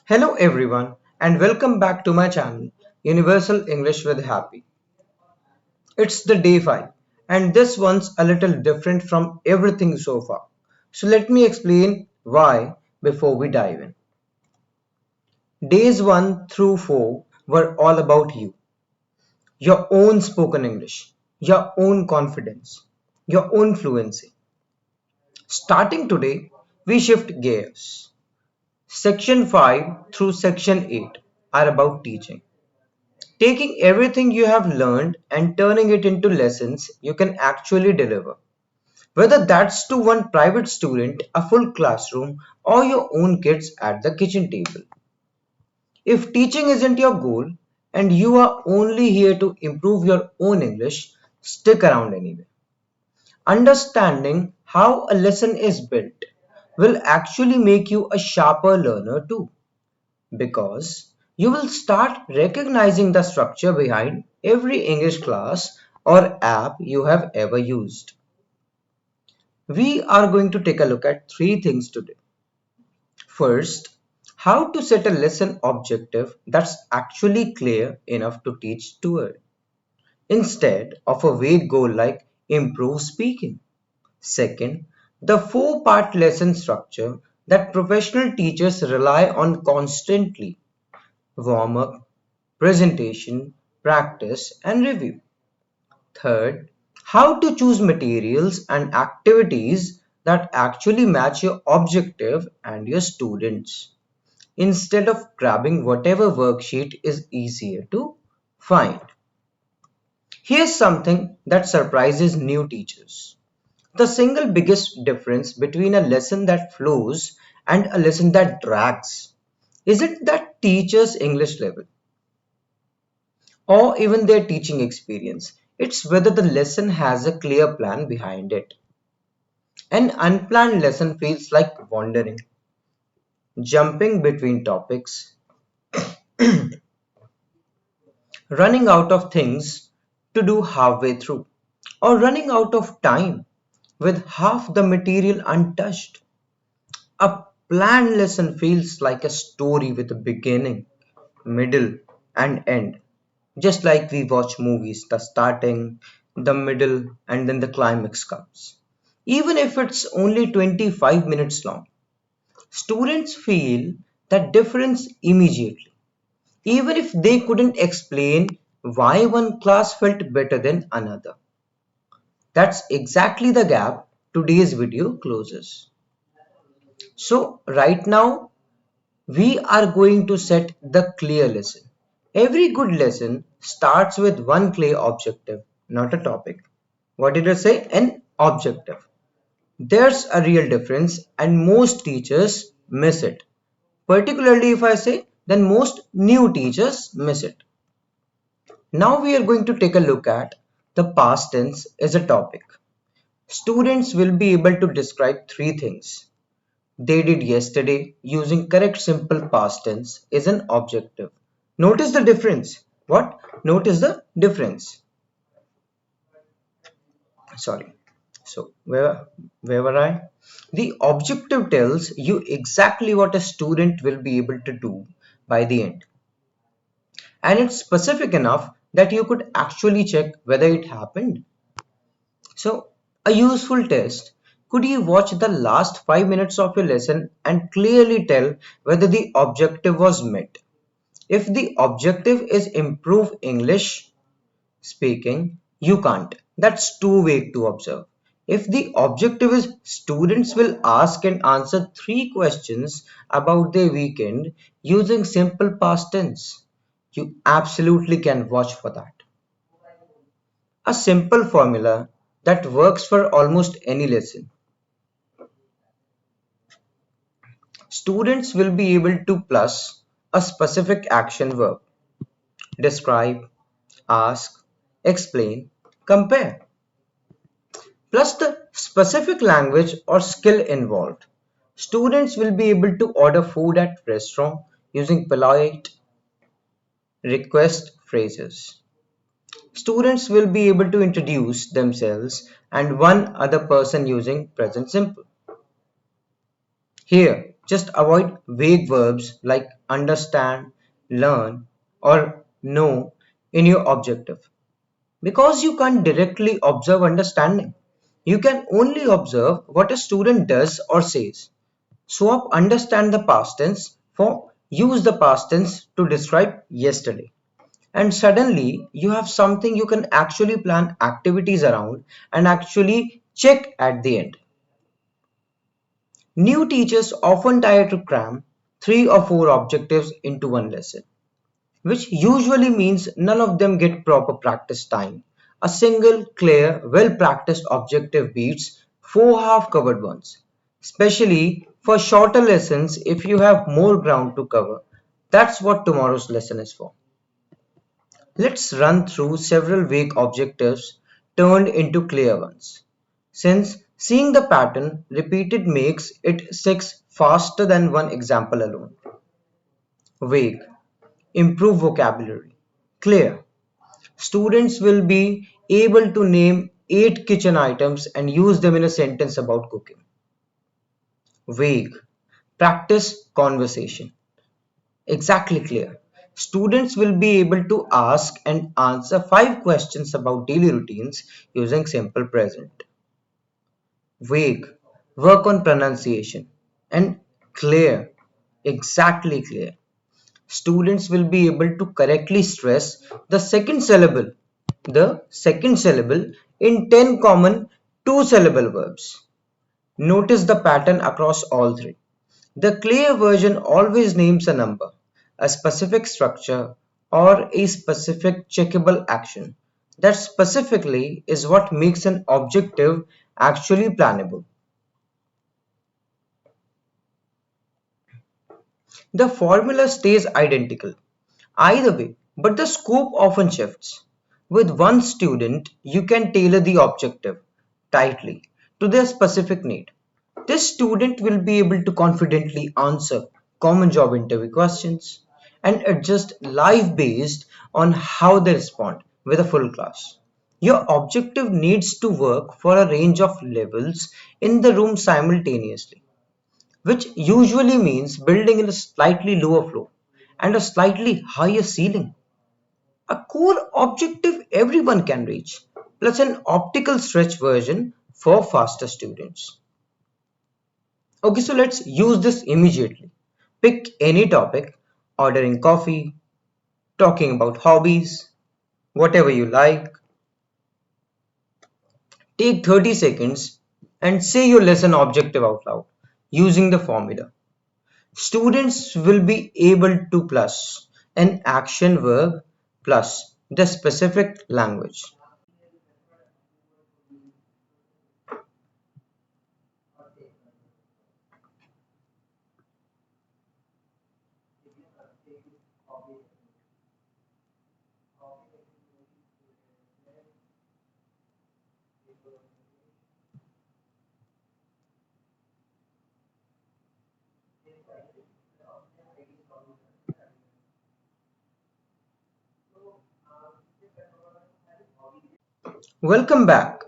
Hello everyone and welcome back to my channel Universal English with Happy. It's the day 5 and this one's a little different from everything so far. So let me explain why before we dive in. Days 1 through 4 were all about you, your own spoken English, your own confidence, your own fluency. Starting today, we shift gears. Section 5 through Section 8 are about teaching. Taking everything you have learned and turning it into lessons you can actually deliver. Whether that's to one private student, a full classroom, or your own kids at the kitchen table. If teaching isn't your goal and you are only here to improve your own English, stick around anyway. Understanding how a lesson is built will actually make you a sharper learner too, because you will start recognizing the structure behind every English class or app you have ever used. We are going to take a look at three things today. First, how to set a lesson objective that's actually clear enough to teach toward, instead of a vague goal like improve speaking. Second, the four-part lesson structure that professional teachers rely on constantly: warm up, presentation, practice, and review. Third, how to choose materials and activities that actually match your objective and your students, instead of grabbing whatever worksheet is easier to find. Here's something that surprises new teachers. The single biggest difference between a lesson that flows and a lesson that drags isn't that teacher's English level or even their teaching experience. It's whether the lesson has a clear plan behind it. An unplanned lesson feels like wandering, jumping between topics, running out of things to do halfway through, or running out of time with half the material untouched. A planned lesson feels like a story with a beginning, middle, and end. Just like we watch movies, the starting, the middle, and then the climax comes. Even if it's only 25 minutes long, students feel that difference immediately, even if they couldn't explain why one class felt better than another. That's exactly the gap today's video closes. So, right now, we are going to set the clear lesson. Every good lesson starts with one clear objective, not a topic. What did I say? An objective. There's a real difference, and most teachers miss it. Particularly if I say, then most new teachers miss it. Now we are going to take a look at the past tense as a topic. Students will be able to describe three things they did yesterday using correct simple past tense is an objective. Notice the difference. What? Notice the difference. Sorry. So where were I? The objective tells you exactly what a student will be able to do by the end. And it's specific enough that you could actually check whether it happened. So, a useful test: could you watch the last 5 minutes of your lesson and clearly tell whether the objective was met? If the objective is improve English speaking, you can't. That's too vague to observe. If the objective is students will ask and answer three questions about their weekend using simple past tense, you absolutely can watch for that. A simple formula that works for almost any lesson. Students will be able to plus a specific action verb, describe, ask, explain, compare, plus the specific language or skill involved. Students will be able to order food at restaurant using polite request phrases. Students will be able to introduce themselves and one other person using present simple. Here, Just avoid vague verbs like understand, learn, or know in your objective. Because you can't directly observe understanding. You can only observe what a student does or says. Swap understand the past tense for use the past tense to describe yesterday. And suddenly you have something you can actually plan activities around and actually check at the end. New teachers often try to cram 3 or 4 objectives into one lesson, which usually means none of them get proper practice time. A single, clear, well practiced objective beats 4 half covered ones, especially for shorter lessons if you have more ground to cover. That's what tomorrow's lesson is for. Let's run through several vague objectives turned into clear ones. Since seeing the pattern repeated makes it six faster than one example alone. Vague. Improve vocabulary. Clear. Students will be able to name 8 kitchen items and use them in a sentence about cooking. Vague. Practice conversation. Exactly clear. Students will be able to ask and answer 5 questions about daily routines using simple present. Vague. Work on pronunciation. And clear. Exactly clear. Students will be able to correctly stress the second syllable in 10 common two-syllable verbs. Notice the pattern across all three. The clear version always names a number, a specific structure, or a specific checkable action. That specifically is what makes an objective actually plannable. The formula stays identical either way, but the scope often shifts. With one student, you can tailor the objective tightly to their specific need. This student will be able to confidently answer common job interview questions and adjust live based on how they respond with a full class. Your objective needs to work for a range of levels in the room simultaneously, which usually means building in a slightly lower floor and a slightly higher ceiling. A core objective everyone can reach, plus an optical stretch version for faster students. Okay, so let's use this immediately. Pick any topic, ordering coffee, talking about hobbies, whatever you like. Take 30 seconds and say your lesson objective out loud using the formula. Students will be able to plus an action verb plus the specific language. Welcome back.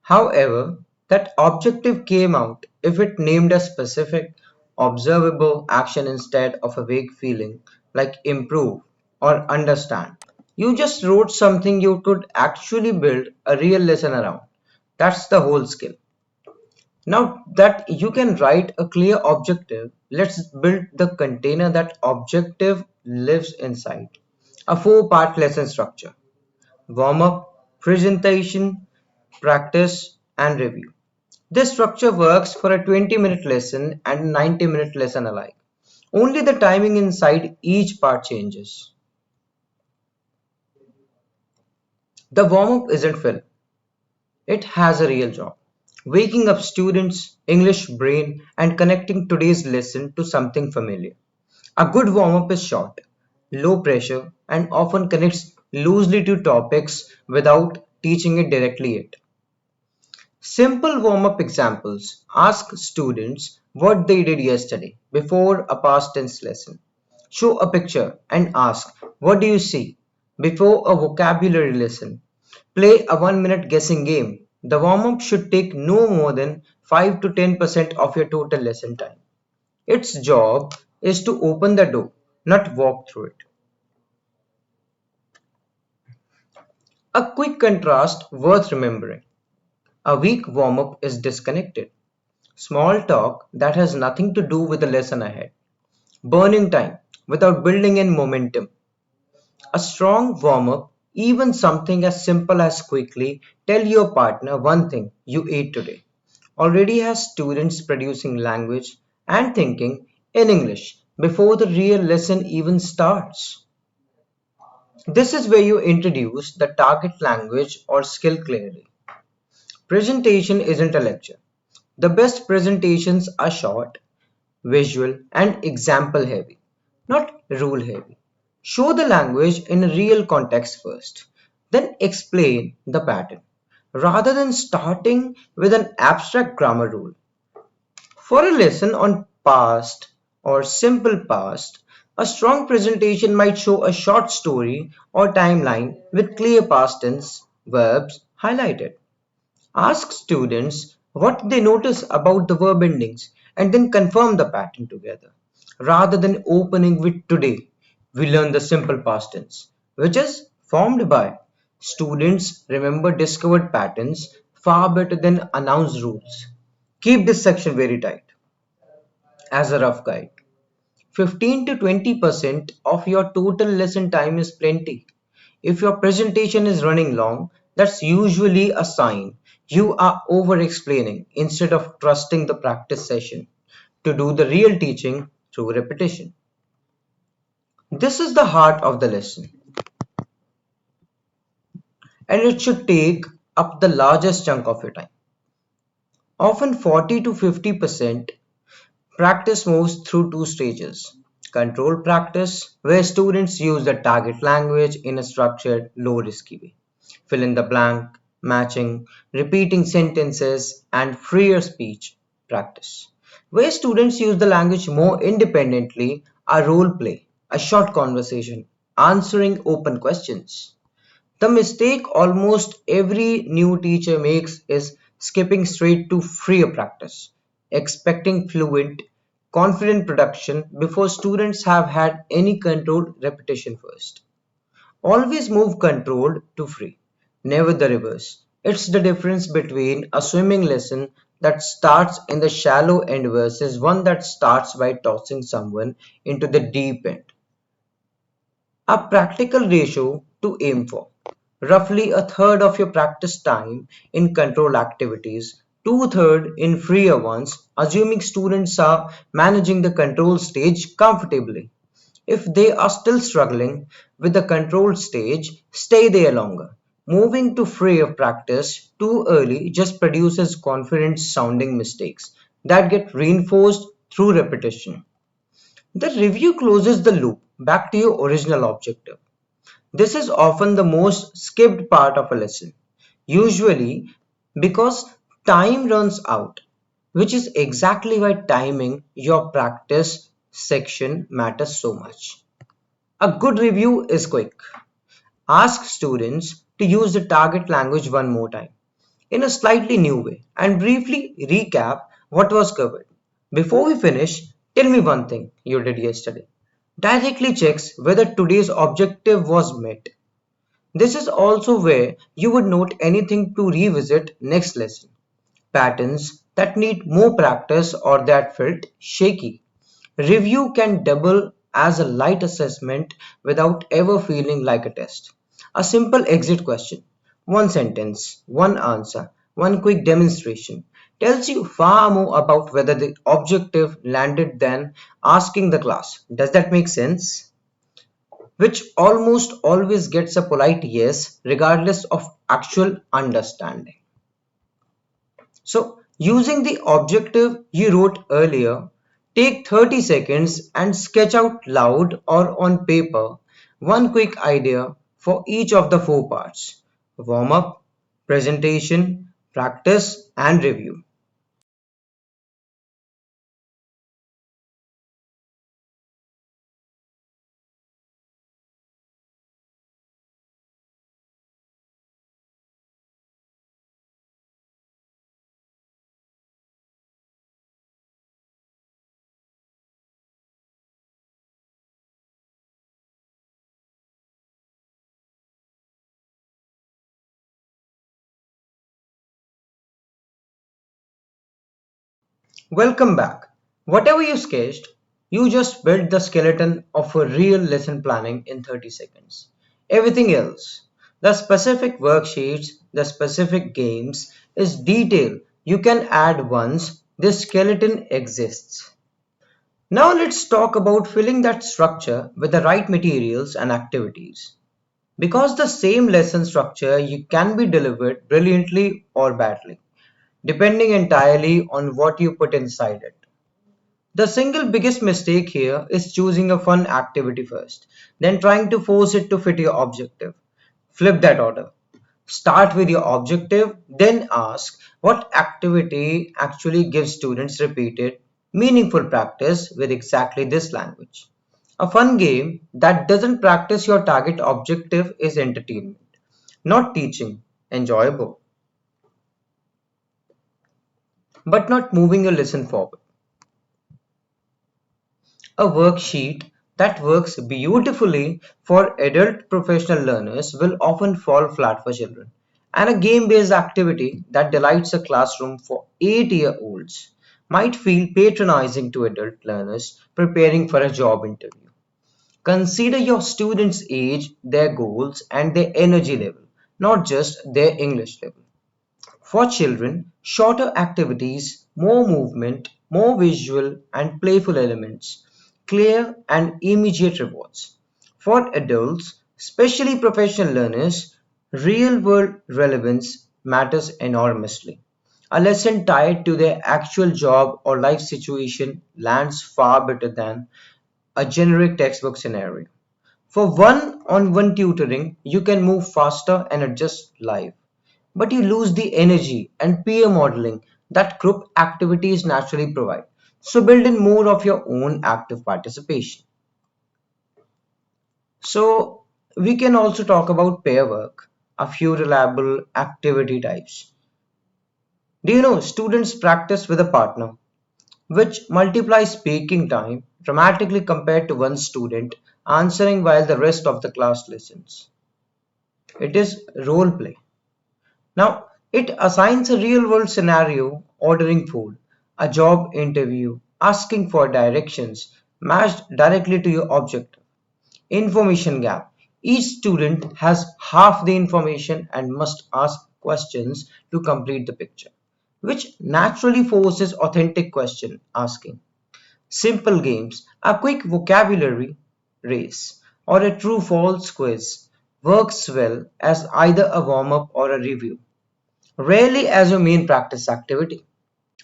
However, that objective came out if it named a specific, observable action instead of a vague feeling like improve or understand. You just wrote something you could actually build a real lesson around. That's the whole skill. Now that you can write a clear objective, let's build the container that objective lives inside. A 4-part lesson structure: warm up, presentation, practice, and review. This structure works for a 20-minute lesson and a 90-minute lesson alike. Only the timing inside each part changes. The warm up isn't filled, it has a real job. Waking up students' English brain and connecting today's lesson to something familiar. A good warm up is short, low pressure, and often connects loosely to topics without teaching it directly yet. Simple warm-up examples: ask students what they did yesterday before a past tense lesson. Show a picture and ask, what do you see? Before a vocabulary lesson. Play a 1 minute guessing game. The warm-up should take no more than 5 to 10% of your total lesson time. Its job is to open the door, not walk through it. A quick contrast worth remembering. A weak warm up is disconnected. Small talk that has nothing to do with the lesson ahead. Burning time without building in momentum. A strong warm up, even something as simple as quickly tell your partner one thing you ate today, already has students producing language and thinking in English before the real lesson even starts. This is where you introduce the target language or skill clearly. Presentation isn't a lecture. The best presentations are short, visual, and example heavy, not rule heavy. Show the language in a real context first, then explain the pattern, rather than starting with an abstract grammar rule. For a lesson on past or simple past, a strong presentation might show a short story or timeline with clear past tense verbs highlighted. Ask students what they notice about the verb endings and then confirm the pattern together. Rather than opening with today, we learn the simple past tense, which is formed by. Students remember discovered patterns far better than announced rules. Keep this section very tight as a rough guide. 15 to 20% of your total lesson time is plenty. If your presentation is running long, that's usually a sign you are over explaining instead of trusting the practice session to do the real teaching through repetition. This is the heart of the lesson, and it should take up the largest chunk of your time. Often 40 to 50%. Practice moves through two stages. Controlled practice, where students use the target language in a structured, low risky way. Fill in the blank, matching, repeating sentences, and freer speech practice. Where students use the language more independently, a role play, a short conversation, answering open questions. The mistake almost every new teacher makes is skipping straight to freer practice, expecting fluent, confident production before students have had any controlled repetition first. Always move controlled to free, never the reverse. It's the difference between a swimming lesson that starts in the shallow end versus one that starts by tossing someone into the deep end. A practical ratio to aim for. Roughly a third of your practice time in control activities, two-thirds in freer ones, assuming students are managing the control stage comfortably. If they are still struggling with the control stage, stay there longer. Moving to freer practice too early just produces confident sounding mistakes that get reinforced through repetition. The review closes the loop back to your original objective. This is often the most skipped part of a lesson, usually because time runs out, which is exactly why timing your practice section matters so much. A good review is quick. Ask students to use the target language one more time in a slightly new way and briefly recap what was covered. Before we finish, tell me one thing you did yesterday. Directly checks whether today's objective was met. This is also where you would note anything to revisit next lesson. Patterns that need more practice or that felt shaky. Review can double as a light assessment without ever feeling like a test. A simple exit question, one sentence, one answer, one quick demonstration tells you far more about whether the objective landed than asking the class. Does that make sense? Which almost always gets a polite yes, regardless of actual understanding. So, using the objective you wrote earlier, take 30 seconds and sketch out loud or on paper one quick idea for each of the four parts: warm up, presentation, practice, and review. Welcome back. Whatever you sketched, you just built the skeleton of a real lesson planning in 30 seconds. Everything else, the specific worksheets, the specific games, is detail you can add once this skeleton exists. Now let's talk about filling that structure with the right materials and activities. Because the same lesson structure you can be delivered brilliantly or badly, depending entirely on what you put inside it. The single biggest mistake here is choosing a fun activity first, then trying to force it to fit your objective. Flip that order. Start with your objective, then ask what activity actually gives students repeated, meaningful practice with exactly this language. A fun game that doesn't practice your target objective is entertainment, not teaching, enjoyable, but not moving your lesson forward. A worksheet that works beautifully for adult professional learners will often fall flat for children, and a game based activity that delights a classroom for 8-year-olds might feel patronizing to adult learners preparing for a job interview. Consider your students' age, their goals, and their energy level, not just their English level. For children, shorter activities, more movement, more visual and playful elements, clear and immediate rewards. For adults, especially professional learners, real world relevance matters enormously. A lesson tied to their actual job or life situation lands far better than a generic textbook scenario. For one on one tutoring, you can move faster and adjust live, but you lose the energy and peer modeling that group activities naturally provide. So build in more of your own active participation. So we can also talk about pair work, a few reliable activity types. Do you know students practice with a partner, which multiplies speaking time dramatically compared to one student answering while the rest of the class listens. It is role play. Now, it assigns a real world scenario, ordering food, a job interview, asking for directions matched directly to your objective. Information gap. Each student has half the information and must ask questions to complete the picture, which naturally forces authentic question asking. Simple games, a quick vocabulary race, or a true false quiz works well as either a warm up or a review, rarely as your main practice activity.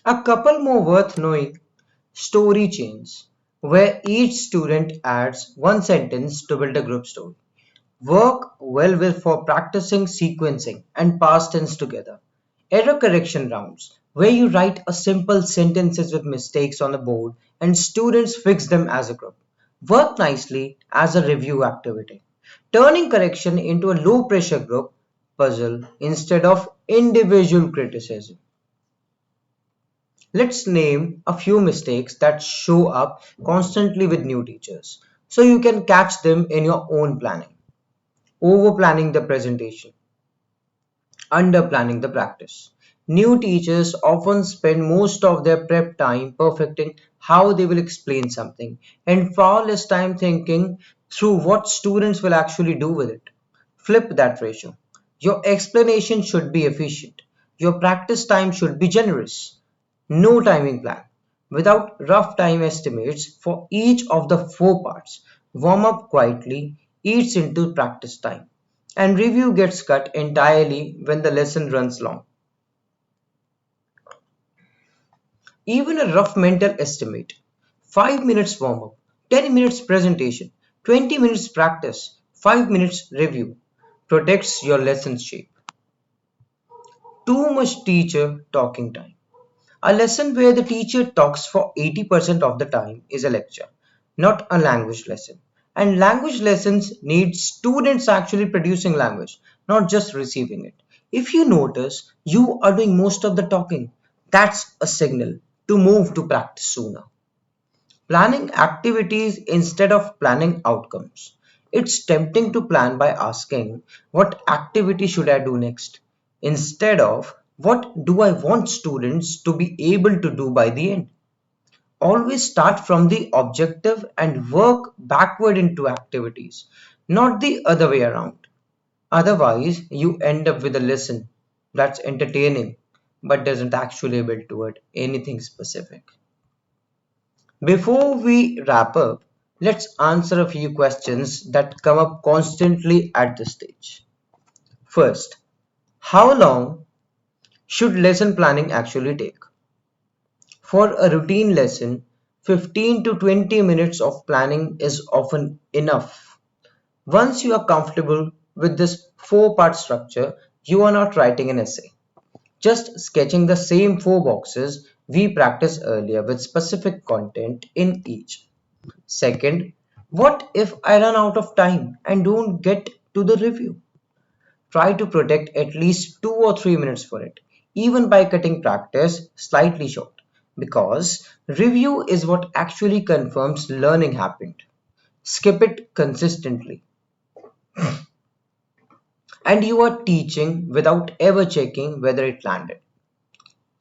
A couple more worth knowing: story chains, where each student adds one sentence to build a group story. Work well with for practicing sequencing and past tense together. Error correction rounds, where you write a simple sentences with mistakes on the board and students fix them as a group. Work nicely as a review activity. Turning correction into a low pressure group puzzle instead of individual criticism. Let's name a few mistakes that show up constantly with new teachers so you can catch them in your own planning. Over planning the presentation, under planning the practice. New teachers often spend most of their prep time perfecting how they will explain something and far less time thinking through what students will actually do with it. Flip that ratio. Your explanation should be efficient. Your practice time should be generous. No timing plan. Without rough time estimates for each of the four parts, warm up quietly eats into practice time, and review gets cut entirely when the lesson runs long. Even a rough mental estimate: 5 minutes warm up, 10 minutes presentation, 20 minutes practice, 5 minutes review protects your lesson shape. Too much teacher talking time. A lesson where the teacher talks for 80% of the time is a lecture, not a language lesson. And language lessons need students actually producing language, not just receiving it. If you notice you are doing most of the talking, that's a signal to move to practice sooner. Planning activities instead of planning outcomes. It's tempting to plan by asking, what activity should I do next? Instead of, what do I want students to be able to do by the end? Always start from the objective and work backward into activities, not the other way around. Otherwise, you end up with a lesson that's entertaining but doesn't actually build toward anything specific. Before we wrap up, let's answer a few questions that come up constantly at this stage. First, how long should lesson planning actually take? For a routine lesson, 15 to 20 minutes of planning is often enough. Once you are comfortable with this four-part structure, you are not writing an essay, just sketching the same four boxes we practiced earlier with specific content in each. Second, what if I run out of time and don't get to the review? Try to protect at least 2 or 3 minutes for it, even by cutting practice slightly short, because review is what actually confirms learning happened. Skip it consistently, and you are teaching without ever checking whether it landed.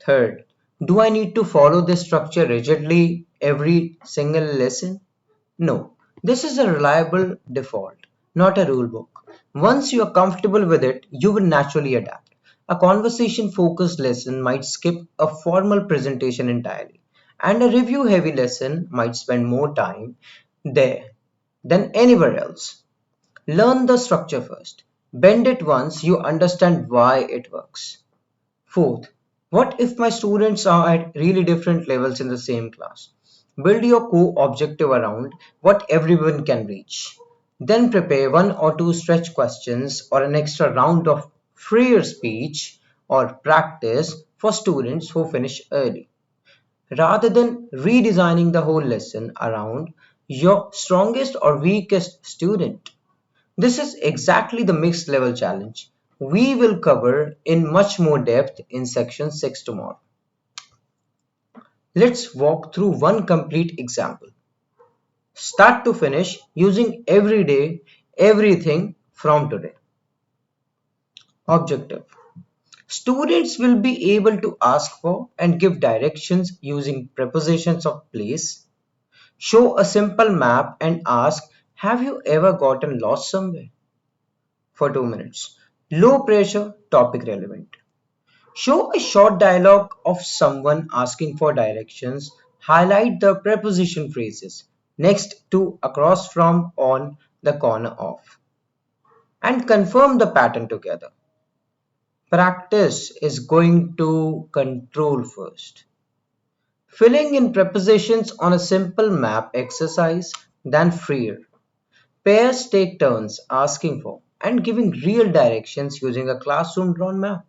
Third, do I need to follow this structure rigidly every single lesson? No, this is a reliable default, not a rule book. Once you are comfortable with it, you will naturally adapt. A conversation focused lesson might skip a formal presentation entirely, and a review heavy lesson might spend more time there than anywhere else. Learn the structure first. Bend it once you understand why it works. Fourth, what if my students are at really different levels in the same class? Build your co-objective around what everyone can reach. Then prepare one or two stretch questions or an extra round of freer speech or practice for students who finish early. Rather than redesigning the whole lesson around your strongest or weakest student. This is exactly the mixed level challenge we will cover in much more depth in section 6 tomorrow. Let's walk through one complete example, start to finish, using every day, everything from today. Objective. Students will be able to ask for and give directions using prepositions of place, show a simple map and ask, have you ever gotten lost somewhere? For 2 minutes. Low pressure, topic relevant. Show a short dialogue of someone asking for directions. Highlight the preposition phrases next to, across from, on, the corner of. And confirm the pattern together. Practice is going to control first. Filling in prepositions on a simple map exercise, then freer. Pairs take turns asking for and giving real directions using a classroom drawn map.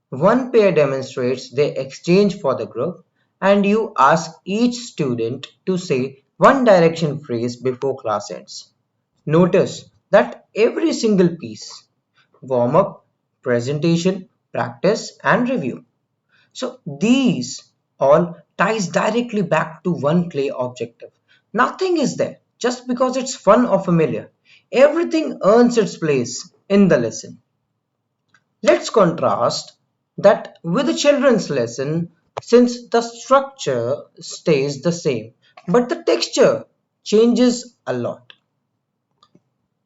One pair demonstrates their exchange for the group, and you ask each student to say one direction phrase before class ends. Notice that every single piece, warm up, presentation, practice, and review. So these all ties directly back to one play objective. Nothing is there just because it's fun or familiar. Everything earns its place in the lesson. Let's contrast that with a children's lesson since the structure stays the same, but the texture changes a lot.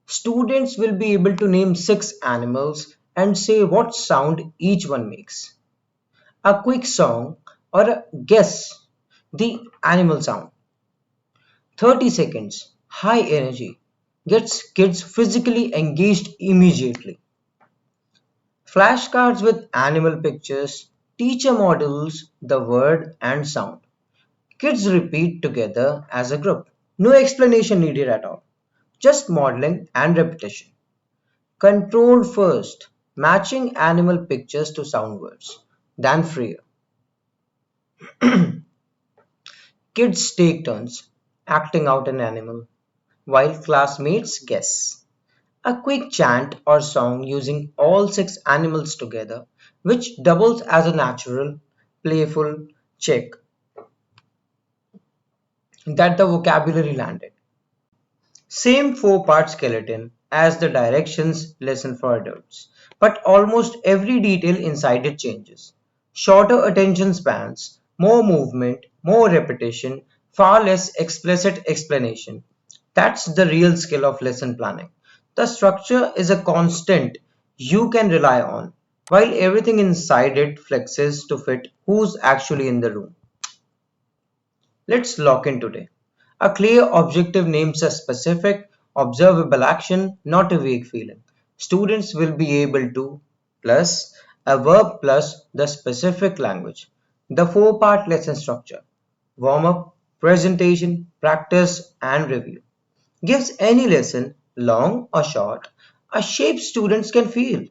Students will be able to name 6 animals and say what sound each one makes. A quick song or a guess the animal sound. 30 seconds, high energy, gets kids physically engaged immediately. Flashcards with animal pictures, teacher models the word and sound. Kids repeat together as a group. No explanation needed at all. Just modeling and repetition. Control first, matching animal pictures to sound words. Then freer. Kids take turns acting out an animal, while classmates guess. A quick chant or song using all 6 animals together, which doubles as a natural, playful check that the vocabulary landed. Same 4-part skeleton as the directions lesson for adults, but almost every detail inside it changes. Shorter attention spans, more movement, more repetition, far less explicit explanation. That's the real skill of lesson planning. The structure is a constant you can rely on, while everything inside it flexes to fit who's actually in the room. Let's lock in today. A clear objective names a specific, observable action, not a vague feeling. Students will be able to plus a verb plus the specific language. The four-part lesson structure: warm up, presentation, practice, and review gives any lesson, long or short, a shape students can feel.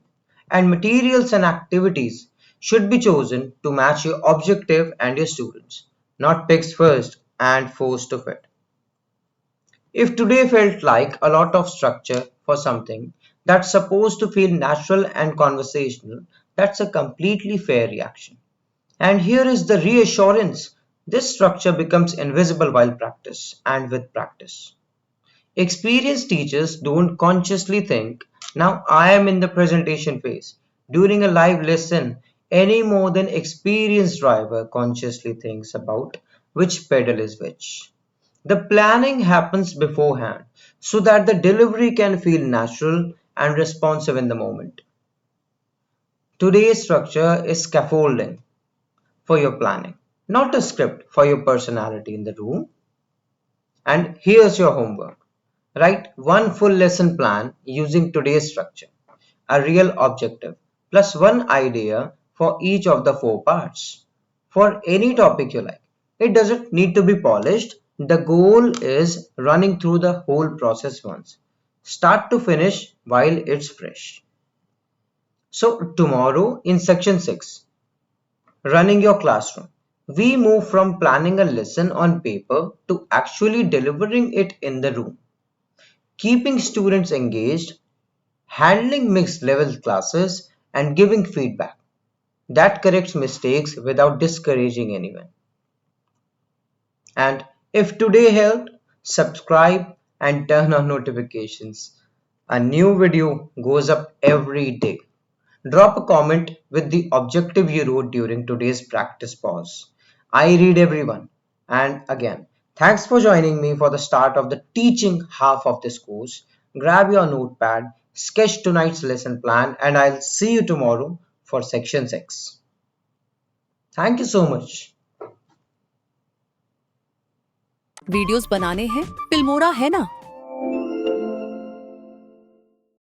And materials and activities should be chosen to match your objective and your students, not picked first and forced to fit. If today felt like a lot of structure for something that's supposed to feel natural and conversational, that's a completely fair reaction. And here is the reassurance: this structure becomes invisible while practice and with practice. Experienced teachers don't consciously think, now I am in the presentation phase during a live lesson any more than experienced driver consciously thinks about which pedal is which. The planning happens beforehand so that the delivery can feel natural and responsive in the moment. Today's structure is scaffolding for your planning, not a script for your personality in the room. And here's your homework. Write one full lesson plan using today's structure, a real objective, plus one idea for each of the four parts, for any topic you like. It doesn't need to be polished. The goal is running through the whole process once, start to finish while it's fresh. So, tomorrow in section 6, running your classroom, we move from planning a lesson on paper to actually delivering it in the room, keeping students engaged, handling mixed level classes, and giving feedback that corrects mistakes without discouraging anyone. And if today helped, subscribe and turn on notifications. A new video goes up every day. Drop a comment with the objective you wrote during today's practice pause. I read everyone. And again, thanks for joining me for the start of the teaching half of this course. Grab your notepad, sketch tonight's lesson plan, and I'll see you tomorrow for section 6. Thank you so much. Videos बनाने हैं, Filmora है ना।